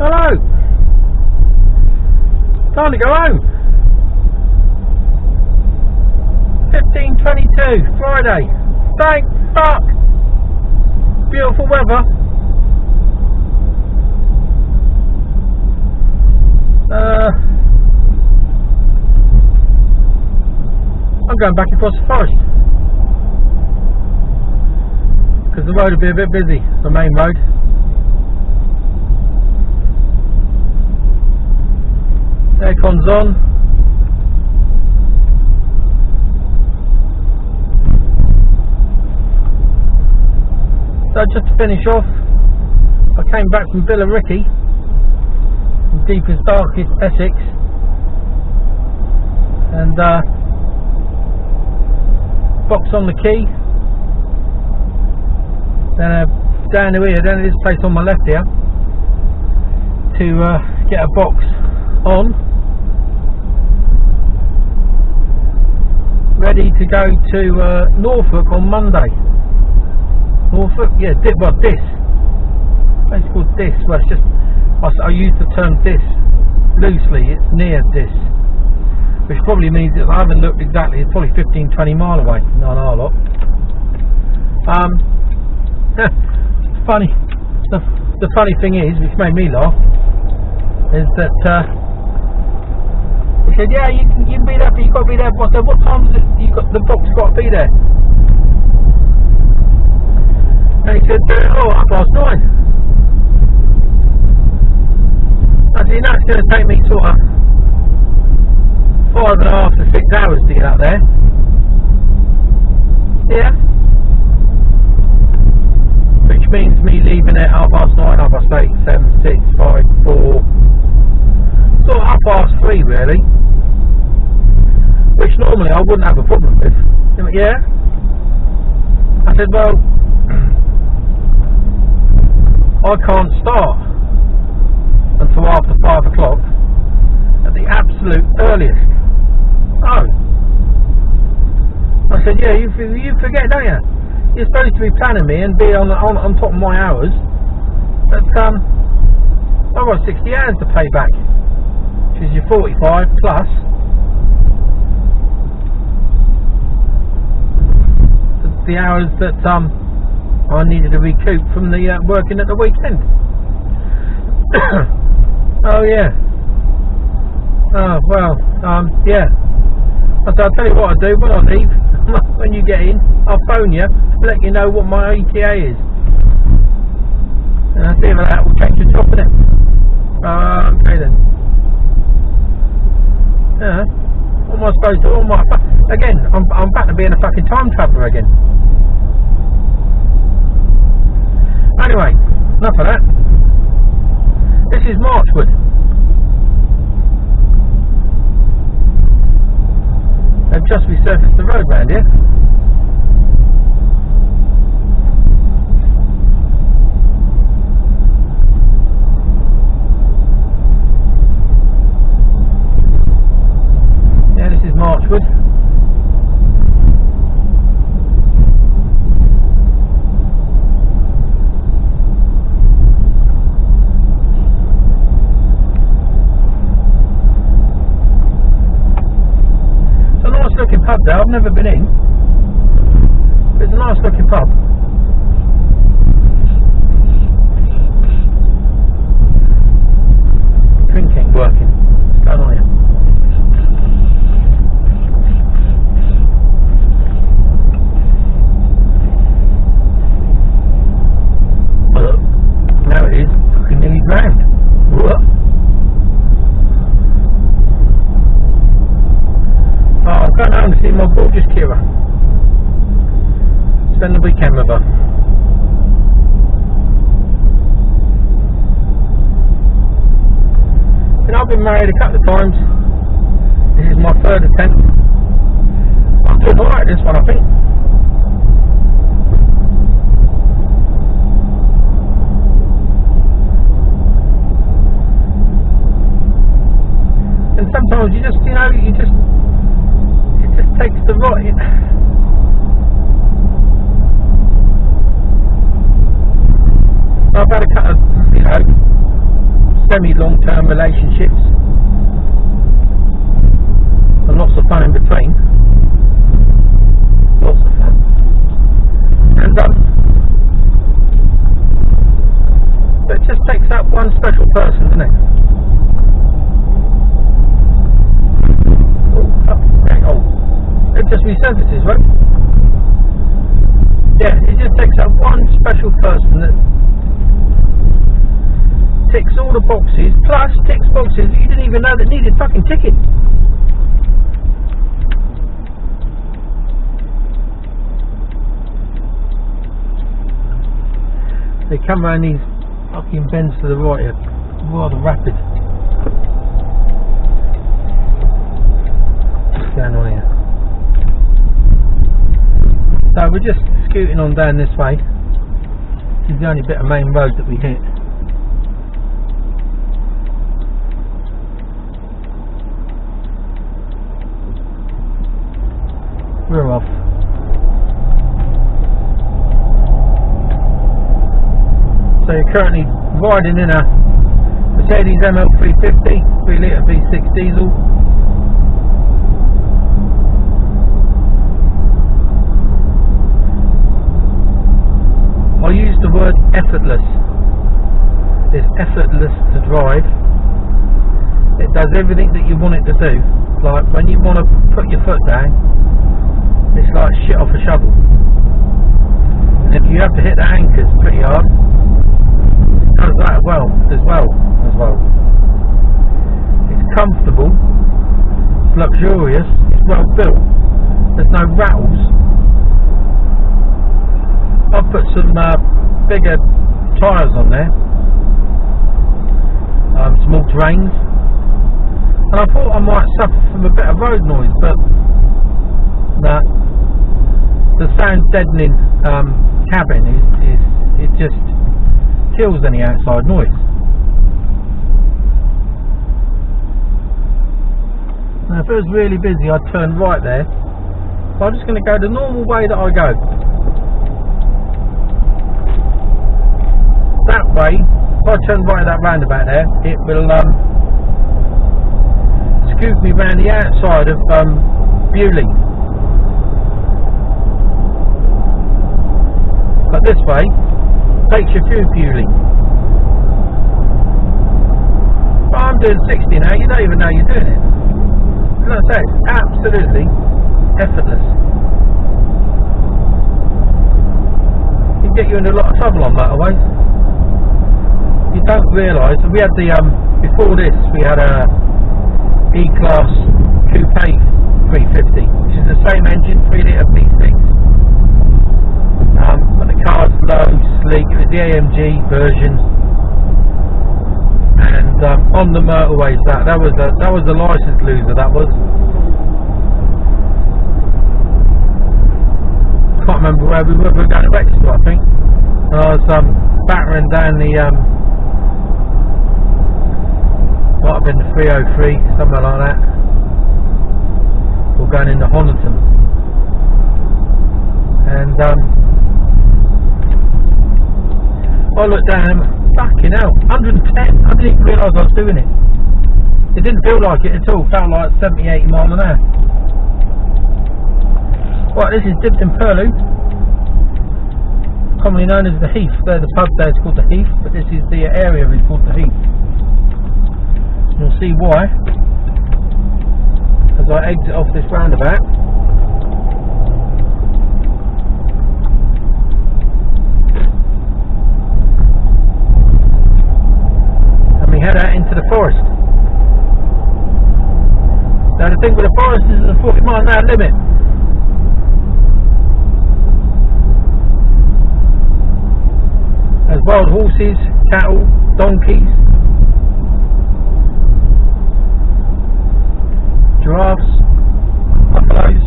Hello. Time to go home. 15:22 Friday. Thank fuck. Beautiful weather. I'm going back across the forest because the road will be a bit busy, the main road. Aircon's on. So just to finish off, I came back from Billericay, from deepest darkest Essex, and box on the key. Then down to here, down to this place on my left here, to get a box on, ready to go to Norfolk on Monday. Norfolk, yeah, well, this. It's called this. Well, it's just I use the term this loosely. It's near this, which probably means that I haven't looked exactly. It's probably 15-20 mile away. Not a lot. Funny. The funny thing is, which made me laugh, is that he said, "Yeah, you can be there, but you've got to be there." I said, "What time is it? You got the box got to be there?" And he said, "Oh, 9:30." I said, "You know, it's going to take me sort of 5.5 to 6 hours to get up there." Yeah. Which means me leaving at 9:30, 8:30, 7, 6, 5, 4, sort of 3:30 really. Which normally I wouldn't have a problem with. He went, "Yeah." I said, "Well, I can't start until after 5 o'clock at the absolute earliest." Oh. I said, "Yeah, you forget, don't you? You're supposed to be planning me and be on top of my hours. But I've got 60 hours to pay back, which is your 45 plus the hours that I needed to recoup from the working at the weekend." Oh yeah. Oh well. Yeah. I said, "I'll tell you what I do when I leave. When you get in, I'll phone you, let you know what my ETA is, and I'll see if that will change the top of it." Okay then. Yeah. What am I supposed to? Again, I'm back to being a fucking time traveller again. Anyway, enough of that. This is Marchwood. They've just resurfaced the road round here. Yeah, this is Marchwood. Looking pub there. I've never been in. It's a nice looking pub. Drinking working. What's going on here? Now it is fucking nearly drowned. I'm going home to see my gorgeous Kira. Spend the weekend with her. And I've been married a couple of times. This is my 3rd attempt. I'm doing alright this one, I think. And sometimes you just takes the right. I've had a couple of, semi-long-term relationships and lots of fun in between. Lots of fun. And but it just takes that one special person, doesn't it? It just resurfaces, right? Yeah, it just takes that one special person that ticks all the boxes, plus ticks boxes that you didn't even know that needed fucking ticking. They come around these fucking bends to the right here, rather rapid. What's going on here? So we're just scooting on down this way. This is the only bit of main road that we hit. We're off. So you're currently riding in a Mercedes ML350 3 litre V6 diesel. I use the word effortless. It's effortless to drive. It does everything that you want it to do. Like when you want to put your foot down, it's like shit off a shovel. And if you have to hit the anchors pretty hard, it does that as well. It's comfortable, it's luxurious, it's well built. There's no rattles. I've put some bigger tyres on there, some all-terrains, and I thought I might suffer from a bit of road noise, but no, the sound deadening cabin it just kills any outside noise. Now if it was really busy I'd turn right there, but I'm just going to go the normal way that I go. That way, if I turn right at that roundabout there, it will scoop me round the outside of Bewley. But this way, takes you through Bewley. But I'm doing 60 now, you don't even know you're doing it. Like I say, it's absolutely effortless. It can get you into a lot of trouble on motorways. You don't realise, we had the before this we had a E-Class Coupe 350, which is the same engine, 3 litre V6, but the car's low, sleek. It was the AMG version, and on the motorways that was a licence loser. That was. Can't remember where we were going to Exeter, I think, and I was battering down the might have been the 303, somewhere like that, or going into Honiton, and I looked down and fucking hell, 110, I didn't even realise I was doing it. It didn't feel like it at all, it felt like 70-80 miles an hour. Right, this is Dibden Purlieu, commonly known as the Heath. There, the pub there is called the Heath, but this is the area is called the Heath. You'll see why as I exit off this roundabout. And we head out into the forest. Now the thing with the forest is the 40 mile an hour limit. There's wild horses, cattle, donkeys, giraffes, buffaloes.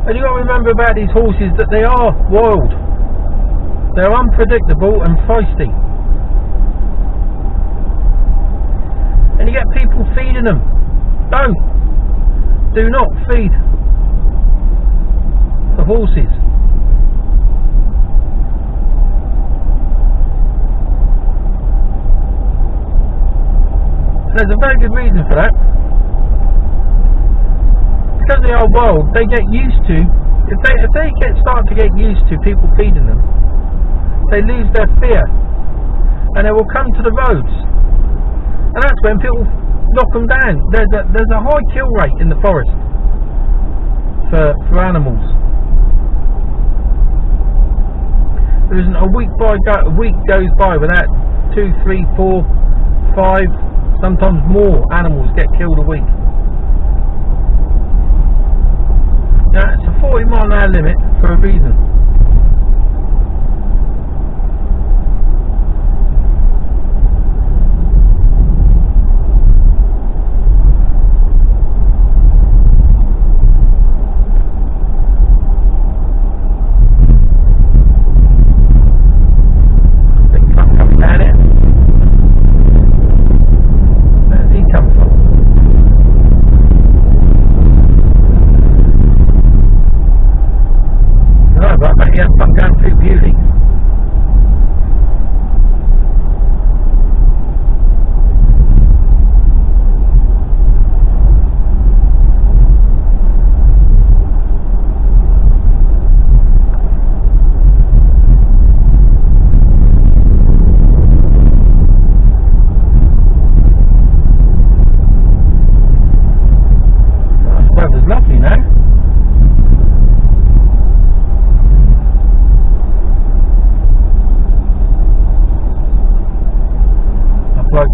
And you got to remember about these horses that they are wild. They're unpredictable and feisty. And you get people feeding them. Don't. Do not feed of horses. There's a very good reason for that. Because of the old world, they get used to, if they start to get used to people feeding them, they lose their fear, and they will come to the roads, and that's when people knock them down. There's a high kill rate in the forest for animals. There isn't a week goes by without 2, 3, 4, 5, sometimes more animals get killed a week. Now it's a 40-mile-an-hour limit for a reason.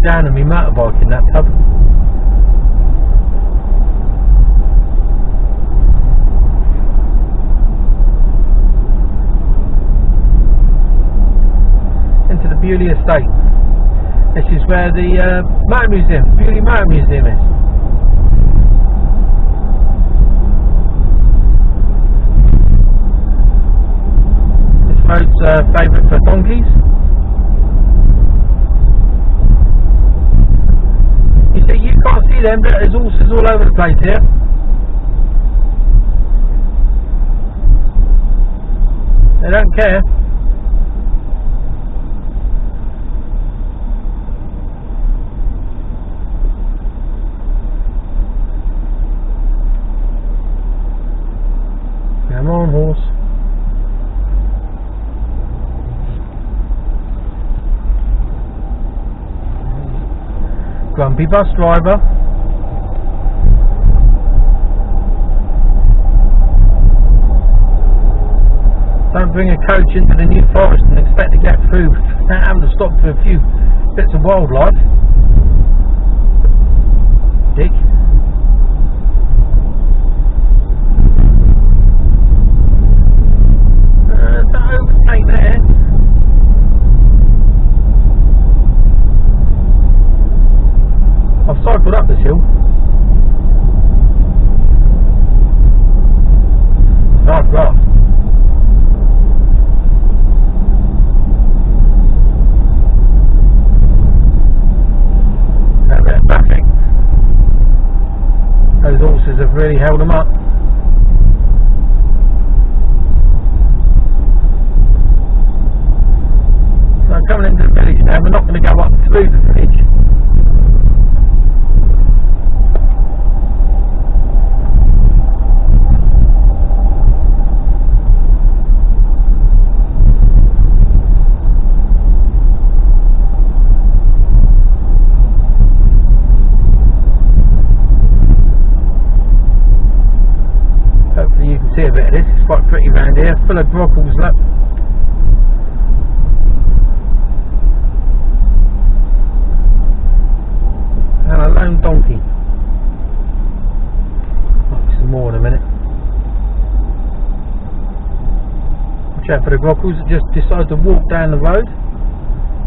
Down on my motorbike in that pub. Into the Bewley estate. This is where the motor museum, Bewley Motor Museum is. This road's favourite for donkeys. You can't see them, but there's horses all over the place here. They don't care. Come on, horse. Grumpy bus driver. Don't bring a coach into the New Forest and expect to get through without having to stop for a few bits of wildlife. Dick. Don't overtake there. I've cycled up this hill. Nice grass. A bit of traffic. Those horses have really held them up. So I'm coming into the village now. We're not going to go up through the village. See a bit of this, it's quite pretty round here, full of brockles, look. And a lone donkey. Might be some more in a minute. Watch out for the brockles that just decide to walk down the road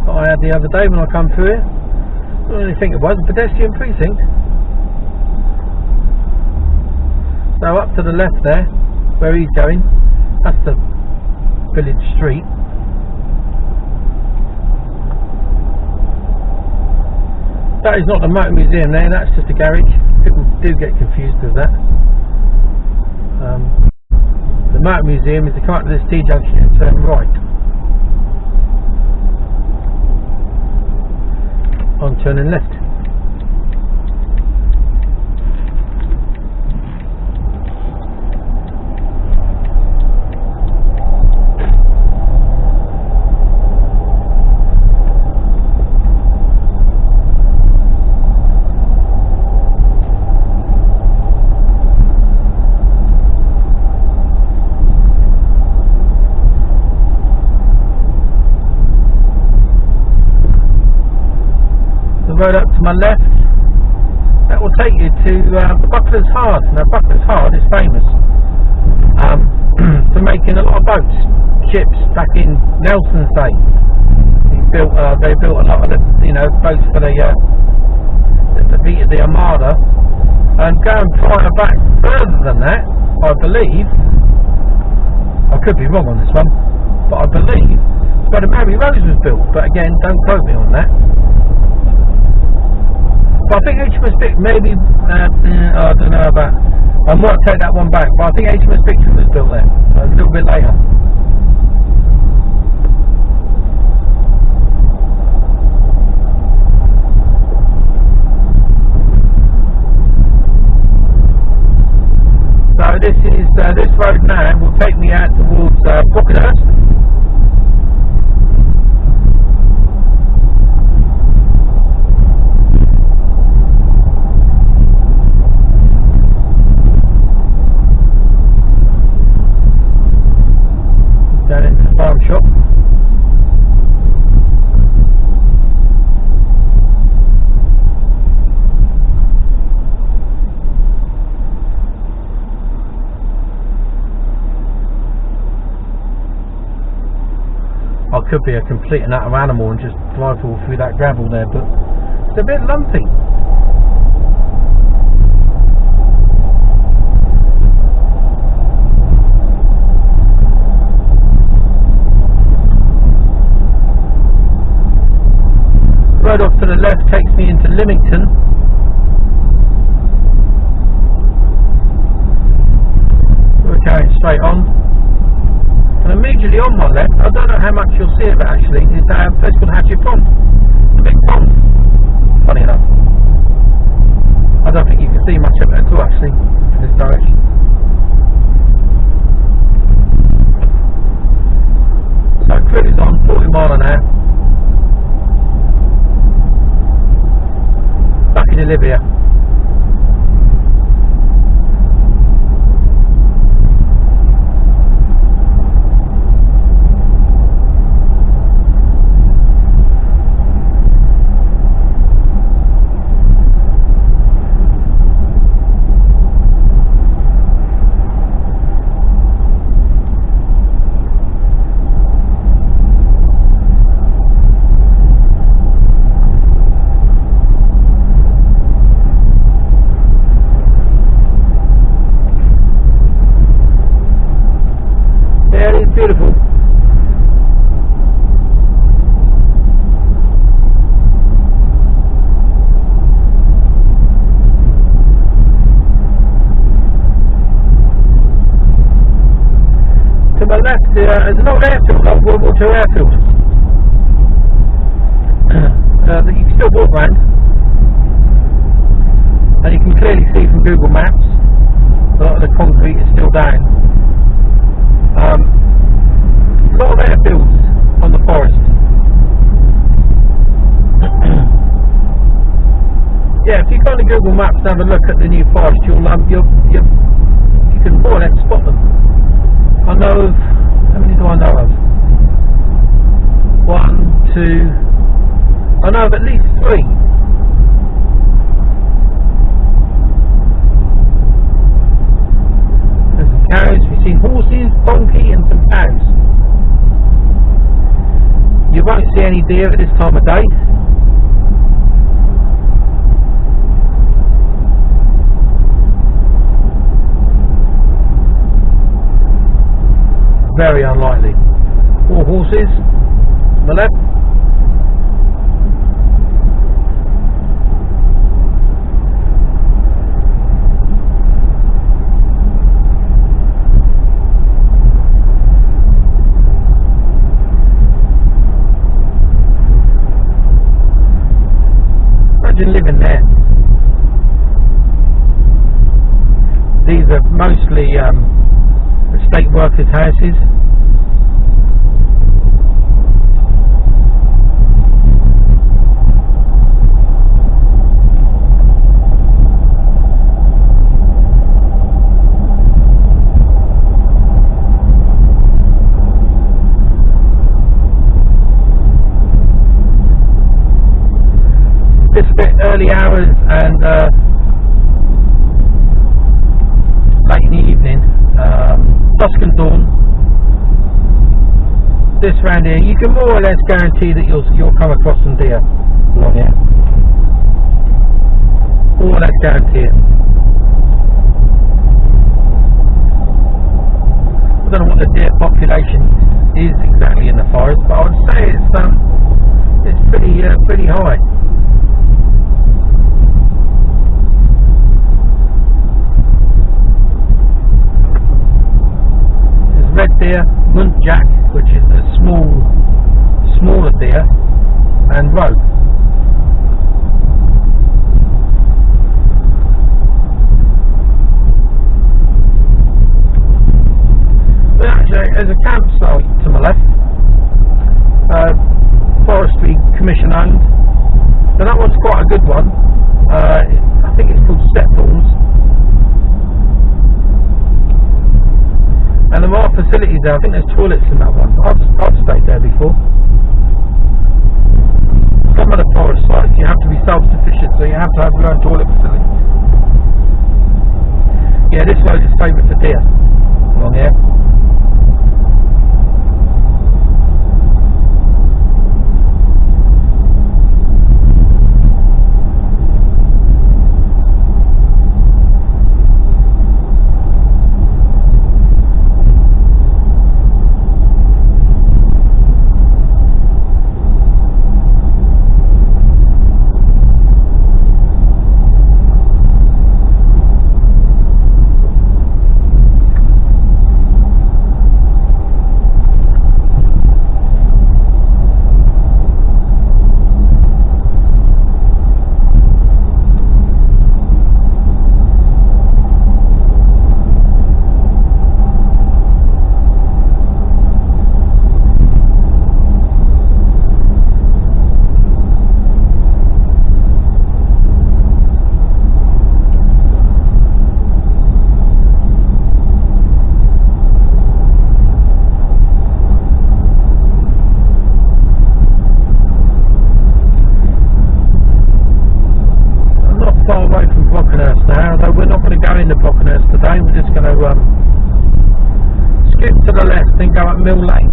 that I had the other day when I come through here. I don't really think it was a pedestrian precinct. So up to the left there, where he's going, that's the village street. That is not the motor museum there, that's just a garage. People do get confused with that. The Motor Museum is to come up to this T-junction and turn right. I'm turning left. Road up to my left, that will take you to Buckler's Hard. Now Buckler's Hard is famous for making a lot of boats, ships back in Nelson's day. They built a lot of the boats for the Armada, and going further back further than that, I believe, I could be wrong on this one, but I believe where the Mary Rose was built, but again don't quote me on that. But I think HMS Victory, maybe, I don't know about, I might take that one back, but I think HMS Victory was built there, a little bit later. So this road now will take me out towards Brockenhurst. Down into the farm shop. I could be a complete and utter animal and just drive all through that gravel there, but it's a bit lumpy. Road off to the left takes me into Lymington. We're carrying straight on, and immediately on my left, I don't know how much you'll see of it actually, is a place called Hampshire Pond, a big pond, funny enough. I don't think you can see much of it at all actually in this direction. So cruise on 40 mile an hour. Back in Olivia. Beautiful. To my left there's an old airfield, old World War II airfield. That you can still walk around, and you can clearly see from Google Maps a lot of the concrete is still down. A lot of airfields on the forest. Yeah, if you go on the Google Maps and have a look at the New Forest, you can more or less spot them. I know of, how many do I know of? 1, 2, I know of at least 3. There's some cows, we've seen horses, donkey and some cows. You won't see any deer at this time of day. Very unlikely. 4 horses on the left. imagine living there. These are mostly estate workers' houses. This bit early hours and late in the evening, dusk and dawn. This round here, you can more or less guarantee that you'll come across some deer along here. More or less guarantee it. I don't know what the deer population is exactly in the forest, but I would say it's pretty high. Red deer, muntjac, which is a smaller deer, and roe. But actually, there's a campsite to my left, Forestry Commission owned. So that one's quite a good one. I think it's called Stepthorns. And there are facilities there. I think there's toilets in that one. I've stayed there before. Some of the forest sites you have to be self-sufficient, so you have to have your own toilet facilities. Yeah, this road is favourite for deer along here. Today we're just going to skip to the left and go up Mill Lane.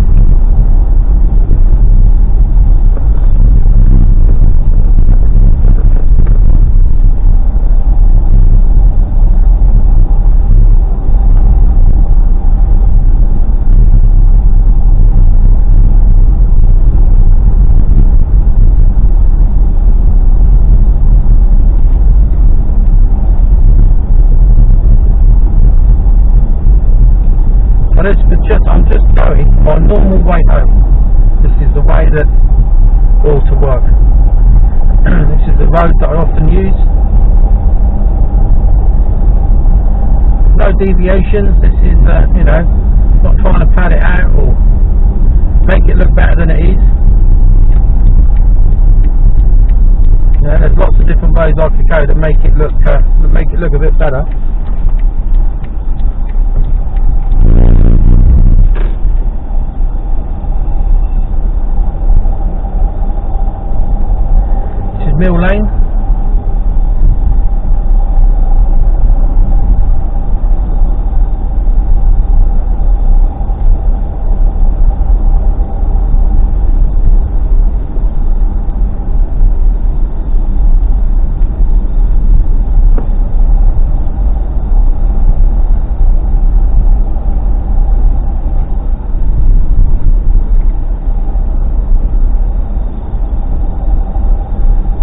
I'm just going my normal way home. This is the way that ought to work. This is the road that I often use. No deviations. This is, not trying to pad it out or make it look better than it is. There's lots of different ways I could go to make it look a bit better. Mill Lane.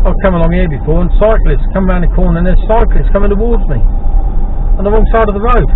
I've come along here before and cyclists come around the corner and there's cyclists coming towards me on the wrong side of the road.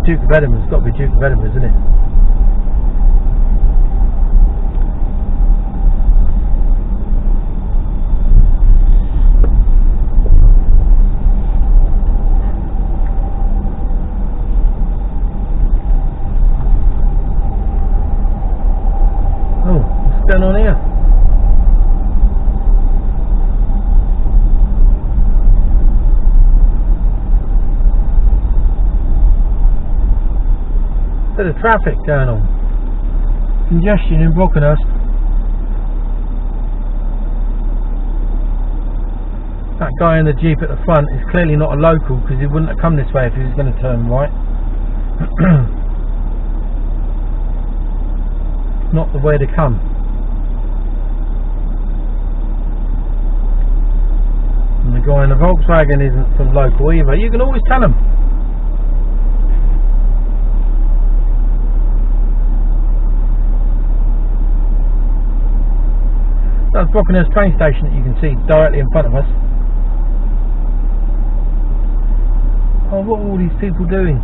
Duke of Edinburgh. It's got to be Duke of Edinburgh, isn't it? Oh, what's going on here? Bit of traffic going on. Congestion in Brockenhurst. That guy in the Jeep at the front is clearly not a local, because he wouldn't have come this way if he was going to turn right. Not the way to come. And the guy in the Volkswagen isn't some local either. You can always tell him. That's Brockenhurst train station that you can see directly in front of us. Oh, what are all these people doing?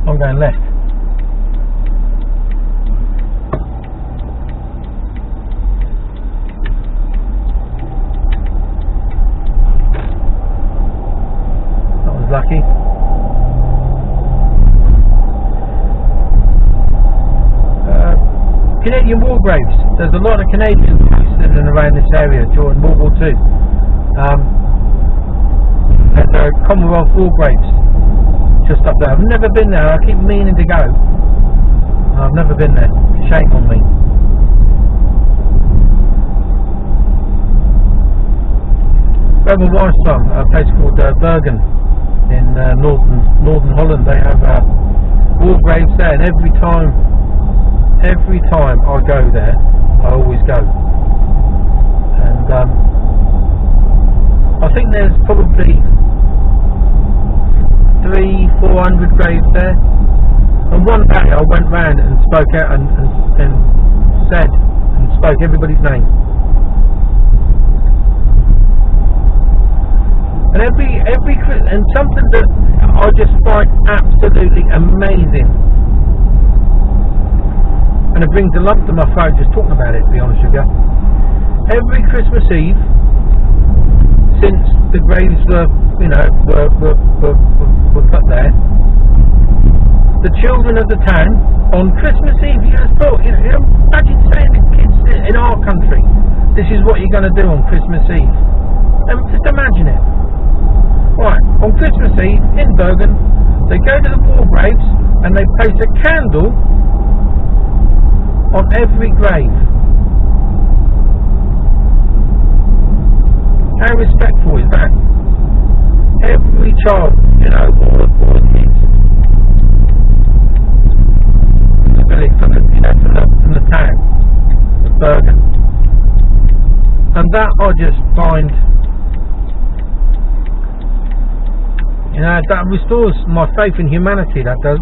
I'm going left. Lucky. Canadian war graves. There's a lot of Canadians living around this area during World War II. And there are Commonwealth war graves just up there. I've never been there. I keep meaning to go. I've never been there. Shame on me. Where my wife's from, a place called Bergen. In northern Holland, they have war graves there, and every time I go there, I always go. And I think there's probably 300-400 graves there. And one day I went round and spoke out and said and spoke everybody's name. And and something that I just find absolutely amazing, and it brings a lump to my throat just talking about it, to be honest with you. Every Christmas Eve since the graves were put there, the children of the town on Christmas Eve, you just thought, imagine saying to kids in our country, this is what you're going to do on Christmas Eve. And just imagine it. Right, on Christmas Eve in Bergen, they go to the war graves and they place a candle on every grave. How respectful is that? Every child, all the kids in the village, from the town of Bergen. And that I just find, that restores my faith in humanity, that does.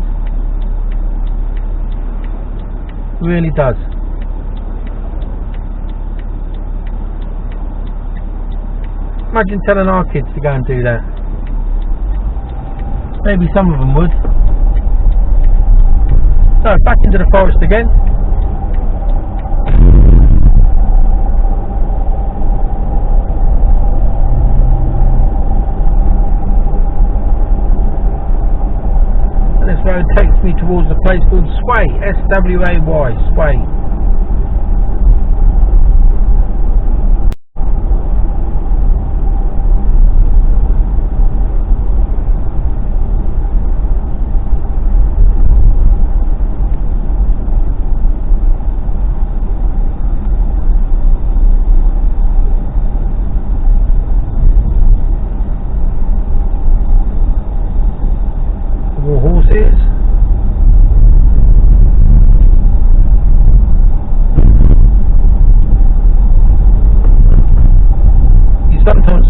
Really does. Imagine telling our kids to go and do that. Maybe some of them would. So, back into the forest again. And this road takes me towards a place called Sway, S-W-A-Y, Sway.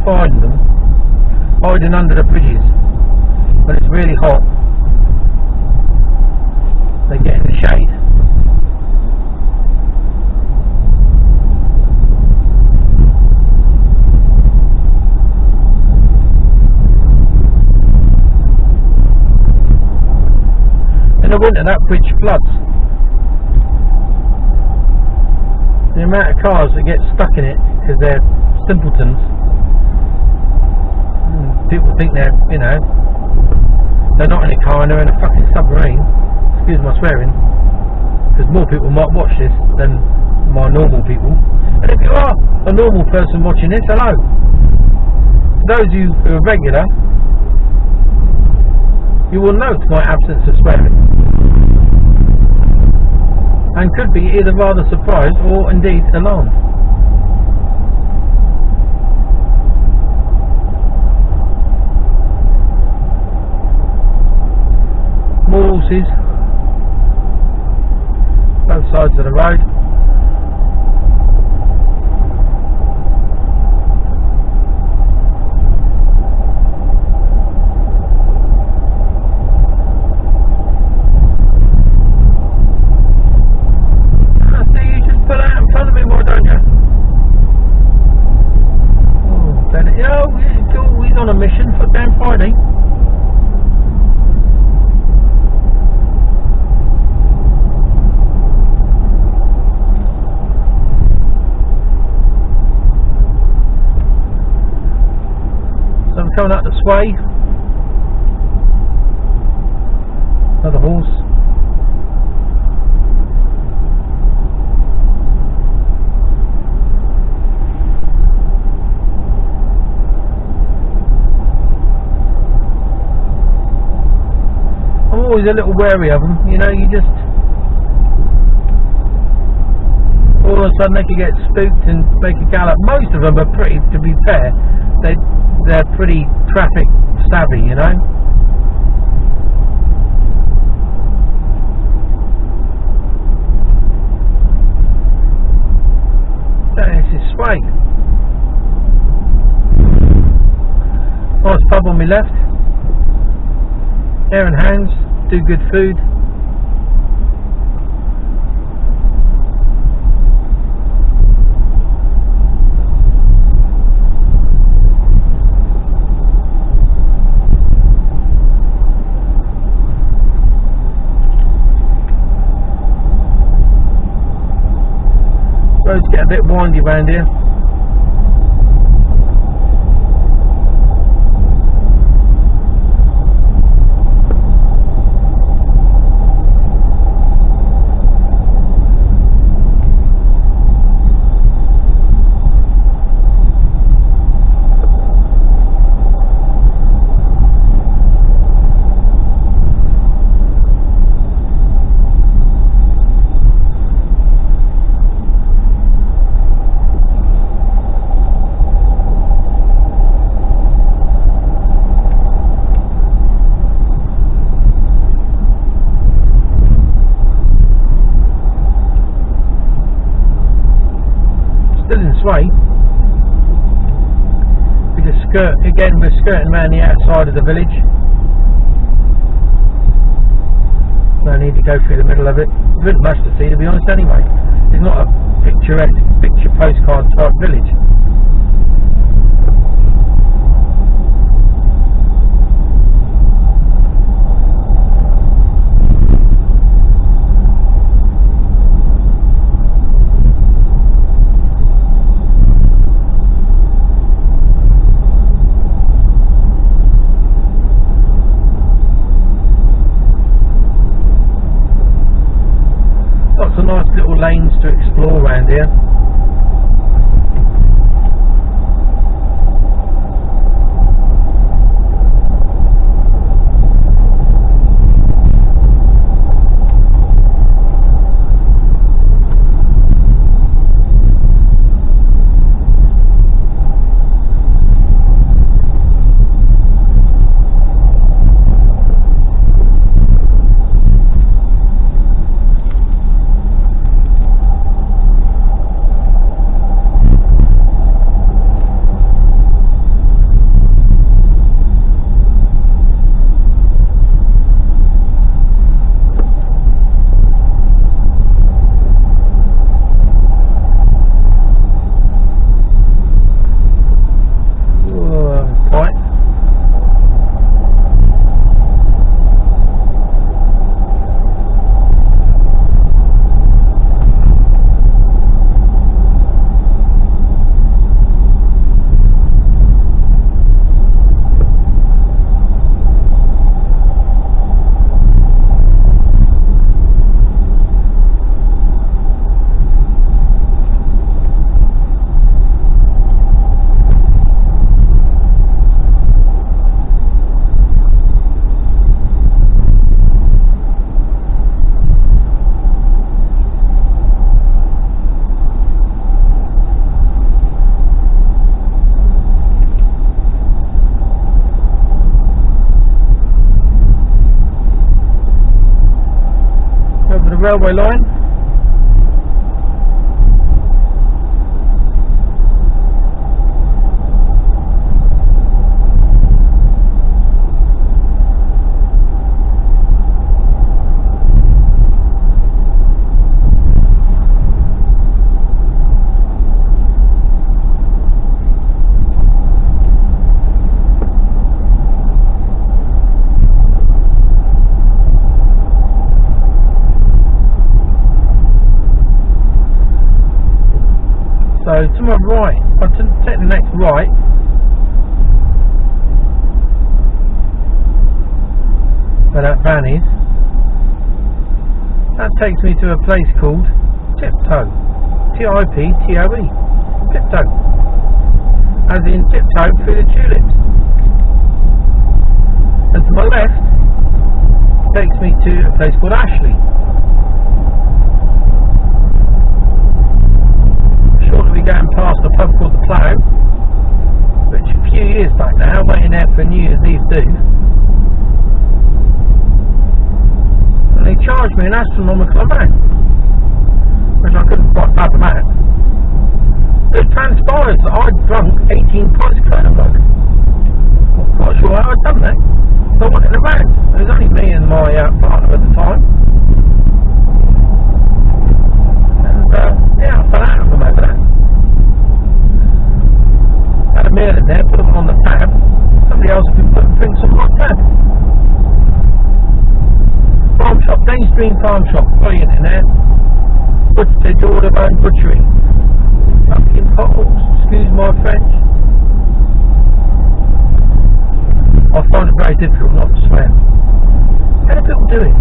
Find them hiding under the bridges when it's really hot, shade. In the winter that bridge floods. The amount of cars that get stuck in it because they're simpletons. People think they're, you know, they're not in a car and they're in a fucking submarine. Excuse my swearing, because more people might watch this than my normal people. And if you are a normal person watching this, hello. Those of you who are regular, you will note my absence of swearing and could be either rather surprised or indeed alarmed. More horses, both sides of the road. So you just pull out in front of me, why don't you? Oh, Bennett, you know, he's on a mission for damn Friday. Coming up the sway, another horse. I'm always a little wary of them, you know, you just all of a sudden they could get spooked and they could gallop. Most of them are pretty, to be fair, they're pretty traffic savvy, you know. This is sway. Nice pub on my left. Air and hands, do good food. Roads get a bit windy around here. Still in sway. We just skirt again. We're skirting around the outside of the village. No need to go through the middle of it. There isn't much to see, to be honest. Anyway, it's not a picturesque picture postcard type village. Lots of nice little lanes to explore around here. railway line. So to my right, if I take the next right, where that van is, that takes me to a place called Tiptoe, Tiptoe, Tiptoe, as in tiptoe through the tulips. And to my left, takes me to a place called Ashley. Shortly going past a pub called the Plough, which a few years back now, waiting there for New Year's Eve do, and they charged me an astronomical amount, which I couldn't quite fathom out. It transpires that I'd drunk 18 pints of Kronenbourg. Not quite sure how I'd done that, so I wanted around. It was only me and my partner at the time. Yeah, I fell out of them over that. Had a meal in there, put them on the tab. Somebody else had been putting drinks on my tab. Farm shop, Dainstream Farm Shop, brilliant in there. They do all their own butchery. Fucking potholes, excuse my French. I find it very difficult not to swear. How do people do it?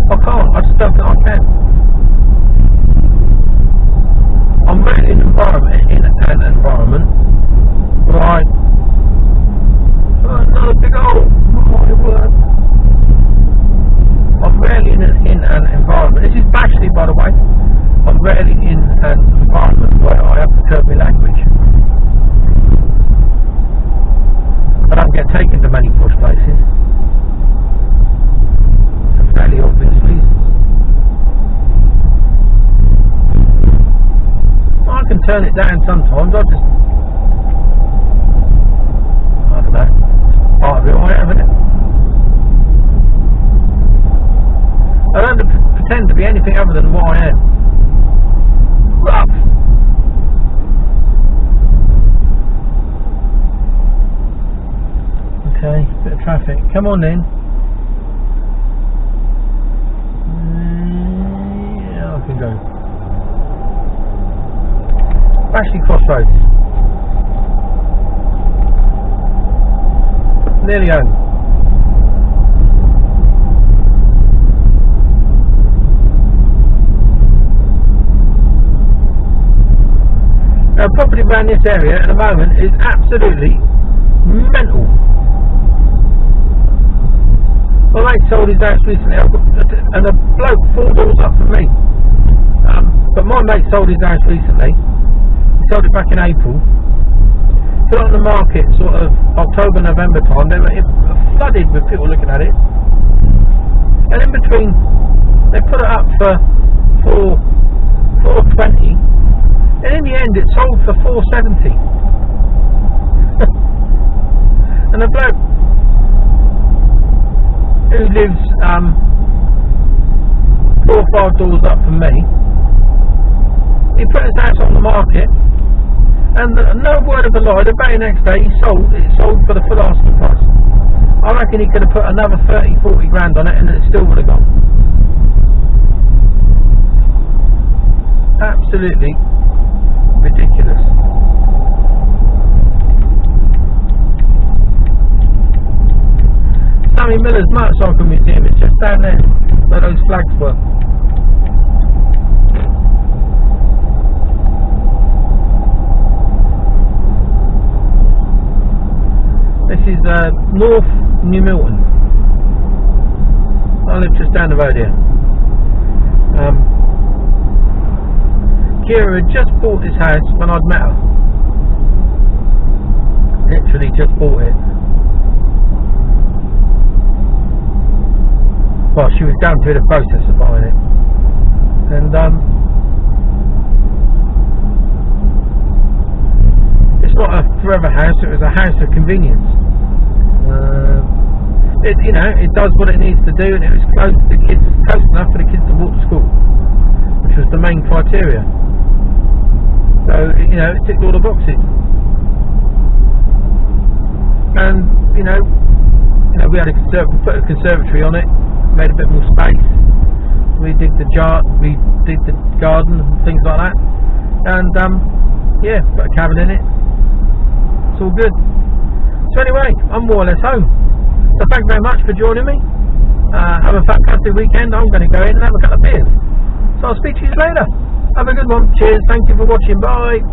I can't, I just don't think I can. I'm really in an environment where another big hole, my word. I'm rarely in an environment, this is Bashley by the way, I'm rarely in an environment where I have to curb my language. I don't get taken to many posh places. Fairly obvious reasons. I can turn it down sometimes, I don't know, part of it I have, isn't it? I don't pretend to be anything other than what I am. Rough! Okay, bit of traffic, come on then. I can go. Bashley Crossroads. Nearly home. Now property around this area at the moment is absolutely mental. My mate sold his house recently, and a bloke 4 doors up from me. But my mate sold his house recently. He sold it back in April. Put it on the market sort of October, November time. They were flooded with people looking at it. And in between, they put it up for $420, and in the end, it sold for $470. And the bloke who lives 4 or 5 doors up from me, he put his house on the market, and no word of a lie, the very next day it sold for the full asking price. I reckon he could have put another 30-40 grand on it and it still would have gone. Absolutely ridiculous. Sammy Miller's Motorcycle Museum is just down there where those flags were. This is North New Milton. I live just down the road here. Kira had just bought this house when I'd met her. Literally just bought it. well, she was going through the process of buying it, and it's not a forever house. It was a house of convenience. It, you know, it does what it needs to do, and it was close enough for the kids to walk to school, which was the main criteria. So, you know, it ticked all the boxes. And you know, we had put a conservatory on it, made a bit more space. We did the garden and things like that, and yeah, put a cabin in it. It's all good. So anyway, I'm more or less home. So thank you very much for joining me. Have a fantastic weekend. I'm going to go in and have a couple of beers. So I'll speak to you later. Have a good one. Cheers. Thank you for watching. Bye.